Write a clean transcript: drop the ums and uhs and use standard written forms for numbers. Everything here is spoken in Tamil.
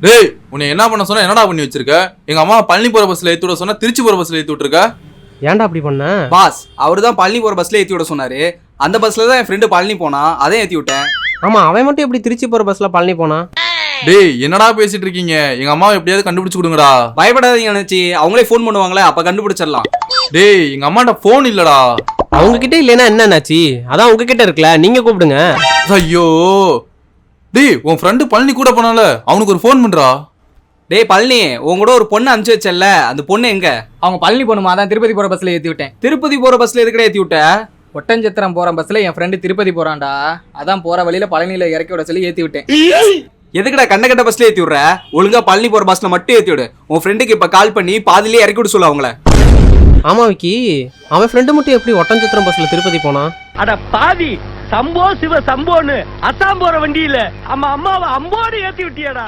டேய் உன்னை என்ன பண்ண சொன்னா என்னடா பண்ணி வச்சிருக்க? எங்க அம்மா பழனி போற பஸ்ல ஏத்தி விட சொன்னா திருச்சி போற பஸ்ல ஏத்தி விட்டுருக்க. ஏன்டா அப்படி பண்ண? பாஸ் அவரு தான் பழனி போற பஸ்ல ஏத்தி விட சொன்னாரு. அந்த பஸ்ல தான் என் ஃப்ரெண்டு பழனி போனா, அதையும் ஏத்தி விட்டேன். ஆமா, அவன் மட்டும் எப்படி திருச்சி போற பஸ்ல பழனி போனா? டேய் என்னடா பேசிட்டு இருக்கீங்க? எங்க அம்மாவை எப்படியாவது கண்டுபிடிச்சு கொடுங்கடா. பயப்படாதீங்க நினைச்சி, அவங்களே ஃபோன் பண்ணுவாங்களே, அப்ப கண்டுபிடிச்சிடலாம். டேய் எங்க அம்மாட்ட போன் இல்லடா. அவங்க கிட்ட இல்லைன்னா என்னன்னாச்சு? அதான் உங்ககிட்ட இருக்குல்ல, நீங்க கூப்பிடுங்க. ஐயோ டேய் உன் ஃப்ரெண்டு பழனி கூட போனால, அவனுக்கு ஒரு ஃபோன் பண்றா. டேய் பழனி, உன் கூட ஒரு பொண்ணு அனுப்பிச்சு வச்சல, அந்த பொண்ணு எங்க? அவங்க பழனி போகணுமா? அதான் திருப்பதி போற பஸ்ல ஏத்தி விட்டேன். திருப்பதி போற பஸ்ல எதுக்கடா ஏத்தி விட்ட? ஒட்டஞ்சத்திரம் போற பஸ்ல என் ஃப்ரெண்டு திருப்பதி போறான்டா. அதான் போற வழியில பழனியில இறக்கி விட சொல்லி ஏத்தி விட்டேன். எதுக்குடா கண்ட பஸ்ல ஏத்தி விடுற? ஒழுங்கா பழனி போற பஸ்ல மட்டும் ஏத்தி விடு. உன் ஃப்ரெண்டுக்கு இப்ப கால் பண்ணி பாதியிலே இறக்கி விட சொல்லு அவங்கள. ஆமா விக்கி, அவன் ஃப்ரெண்டு மட்டும் எப்படி ஒட்டஞ்சத்திரம் பஸ்ல திருப்பதி போனா? அட பாவி, சம்போ சிவ சம்போன்னு அசாம் போற வண்டியில அம்மாவை அம்போடு ஏத்தி விட்டியாடா.